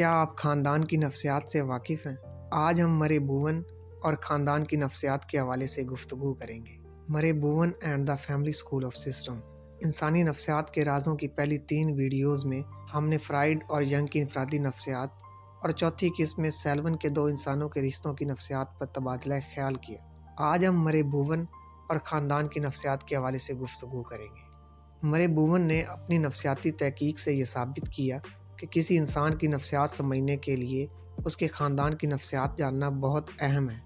کیا آپ خاندان کی نفسیات سے واقف ہیں؟ آج ہم مرے بھون اور خاندان کی نفسیات کے حوالے سے گفتگو کریں گے۔ Murray Bowen and the family school of system. انسانی نفسیات کے رازوں کی پہلی 3 ویڈیوز میں ہم نے فرائیڈ اور ینگ کی انفرادی نفسیات اور چوتھی قسم میں سیلون کے 2 انسانوں کے رشتوں کی نفسیات پر تبادلہ خیال کیا۔ آج ہم مرے بھون اور خاندان کی نفسیات کے حوالے سے گفتگو کریں گے۔ مرے بھون نے اپنی نفسیاتی تحقیق سے یہ ثابت کیا کہ کسی انسان کی نفسیات سمجھنے کے لیے اس کے خاندان کی نفسیات جاننا بہت اہم ہے۔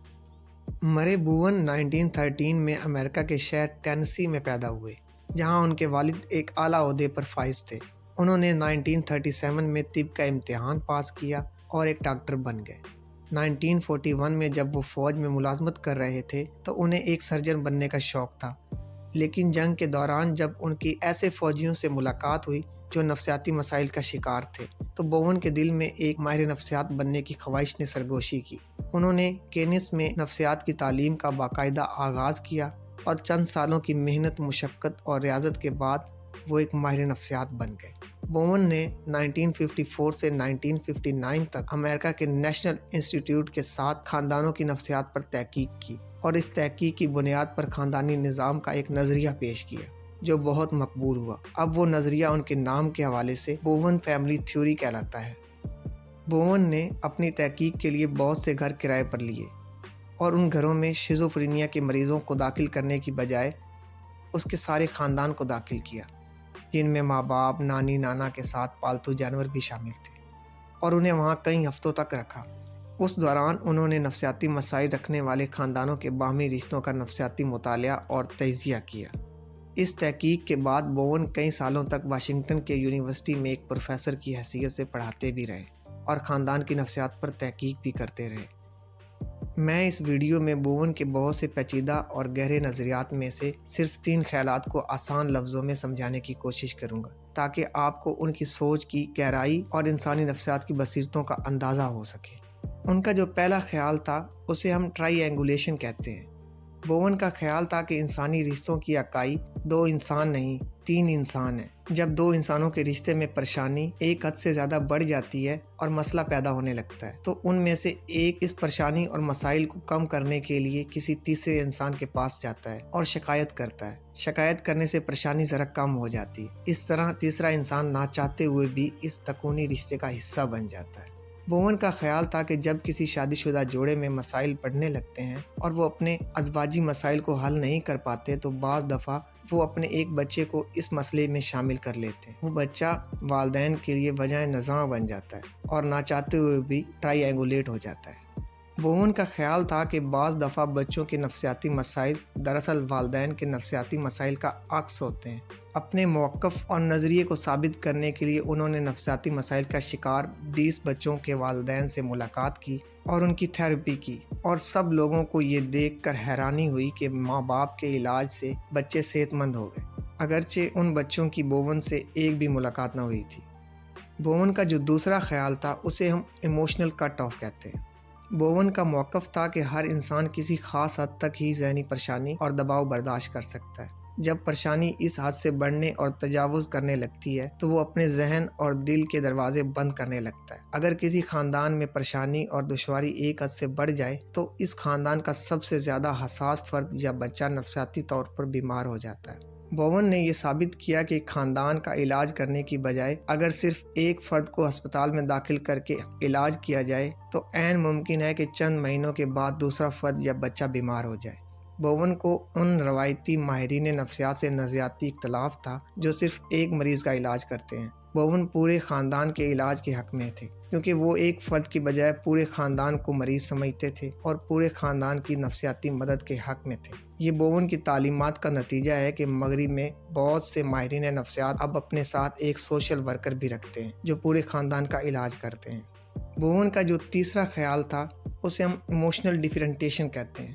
مرے بھون 1913 میں امریکہ کے شہر ٹینیسی میں پیدا ہوئے، جہاں ان کے والد ایک اعلیٰ عہدے پر فائز تھے۔ انہوں نے 1937 میں طب کا امتحان پاس کیا اور ایک ڈاکٹر بن گئے۔ 1941 میں جب وہ فوج میں ملازمت کر رہے تھے تو انہیں ایک سرجن بننے کا شوق تھا، لیکن جنگ کے دوران جب ان کی ایسے فوجیوں سے ملاقات ہوئی جو نفسیاتی مسائل کا شکار تھے تو بھون کے دل میں ایک ماہر نفسیات بننے کی خواہش نے سرگوشی کی۔ انہوں نے کینس میں نفسیات کی تعلیم کا باقاعدہ آغاز کیا اور چند سالوں کی محنت، مشقت اور ریاضت کے بعد وہ ایک ماہر نفسیات بن گئے۔ بھون نے 1954 سے 1959 تک امریکہ کے نیشنل انسٹی ٹیوٹ کے ساتھ خاندانوں کی نفسیات پر تحقیق کی اور اس تحقیق کی بنیاد پر خاندانی نظام کا ایک نظریہ پیش کیا جو بہت مقبول ہوا۔ اب وہ نظریہ ان کے نام کے حوالے سے بھون فیملی تھیوری کہلاتا ہے۔ بھون نے اپنی تحقیق کے لیے بہت سے گھر کرائے پر لیے اور ان گھروں میں شیزوفرینیا کے مریضوں کو داخل کرنے کی بجائے اس کے سارے خاندان کو داخل کیا، جن میں ماں باپ، نانی نانا کے ساتھ پالتو جانور بھی شامل تھے، اور انہیں وہاں کئی ہفتوں تک رکھا۔ اس دوران انہوں نے نفسیاتی مسائل رکھنے والے خاندانوں کے باہمی رشتوں کا نفسیاتی مطالعہ اور تجزیہ کیا۔ اس تحقیق کے بعد بھون کئی سالوں تک واشنگٹن کے یونیورسٹی میں ایک پروفیسر کی حیثیت سے پڑھاتے بھی رہے اور خاندان کی نفسیات پر تحقیق بھی کرتے رہے۔ میں اس ویڈیو میں بھون کے بہت سے پیچیدہ اور گہرے نظریات میں سے صرف 3 خیالات کو آسان لفظوں میں سمجھانے کی کوشش کروں گا تاکہ آپ کو ان کی سوچ کی گہرائی اور انسانی نفسیات کی بصیرتوں کا اندازہ ہو سکے۔ ان کا جو پہلا خیال تھا اسے ہم ٹرائی اینگولیشن کہتے ہیں۔ بھون کا خیال تھا کہ انسانی رشتوں کی اکائی 2 انسان نہیں 3 انسان ہیں۔ جب 2 انسانوں کے رشتے میں پریشانی ایک حد سے زیادہ بڑھ جاتی ہے اور مسئلہ پیدا ہونے لگتا ہے تو ان میں سے ایک اس پریشانی اور مسائل کو کم کرنے کے لیے کسی تیسرے انسان کے پاس جاتا ہے اور شکایت کرتا ہے۔ شکایت کرنے سے پریشانی ذرا کم ہو جاتی ہے۔ اس طرح تیسرا انسان نہ چاہتے ہوئے بھی اس تکونی رشتے کا حصہ بن جاتا ہے۔ بھون کا خیال تھا کہ جب کسی شادی شدہ جوڑے میں مسائل بڑھنے لگتے ہیں اور وہ اپنے ازواجی مسائل کو حل نہیں کر پاتے تو بعض دفعہ وہ اپنے ایک بچے کو اس مسئلے میں شامل کر لیتے ہیں۔ وہ بچہ والدین کے لیے وجہ نظام بن جاتا ہے اور نہ چاہتے ہوئے بھی ٹرائی اینگولیٹ ہو جاتا ہے۔ بھون کا خیال تھا کہ بعض دفعہ بچوں کے نفسیاتی مسائل دراصل والدین کے نفسیاتی مسائل کا عکس ہوتے ہیں۔ اپنے موقف اور نظریے کو ثابت کرنے کے لیے انہوں نے نفسیاتی مسائل کا شکار 20 بچوں کے والدین سے ملاقات کی اور ان کی تھراپی کی، اور سب لوگوں کو یہ دیکھ کر حیرانی ہوئی کہ ماں باپ کے علاج سے بچے صحت مند ہو گئے، اگرچہ ان بچوں کی بھون سے ایک بھی ملاقات نہ ہوئی تھی۔ بھون کا جو دوسرا خیال تھا اسے ہم ایموشنل کٹ آف کہتے ہیں۔ بھون کا موقف تھا کہ ہر انسان کسی خاص حد تک ہی ذہنی پریشانی اور دباؤ برداشت کر سکتا ہے۔ جب پریشانی اس حد سے بڑھنے اور تجاوز کرنے لگتی ہے تو وہ اپنے ذہن اور دل کے دروازے بند کرنے لگتا ہے۔ اگر کسی خاندان میں پریشانی اور دشواری ایک حد سے بڑھ جائے تو اس خاندان کا سب سے زیادہ حساس فرد یا بچہ نفسیاتی طور پر بیمار ہو جاتا ہے۔ بھون نے یہ ثابت کیا کہ خاندان کا علاج کرنے کی بجائے اگر صرف ایک فرد کو ہسپتال میں داخل کر کے علاج کیا جائے تو عین ممکن ہے کہ چند مہینوں کے بعد دوسرا فرد یا بچہ بیمار ہو جائے۔ بھون کو ان روایتی ماہرین نفسیات سے نظریاتی اختلاف تھا جو صرف ایک مریض کا علاج کرتے ہیں۔ بھون پورے خاندان کے علاج کے حق میں تھے کیونکہ وہ ایک فرد کی بجائے پورے خاندان کو مریض سمجھتے تھے اور پورے خاندان کی نفسیاتی مدد کے حق میں تھے۔ یہ بھون کی تعلیمات کا نتیجہ ہے کہ مغرب میں بہت سے ماہرین نفسیات اب اپنے ساتھ ایک سوشل ورکر بھی رکھتے ہیں جو پورے خاندان کا علاج کرتے ہیں۔ بھون کا جو تیسرا خیال تھا اسے ہم ایموشنل ڈفرینٹیشن کہتے ہیں۔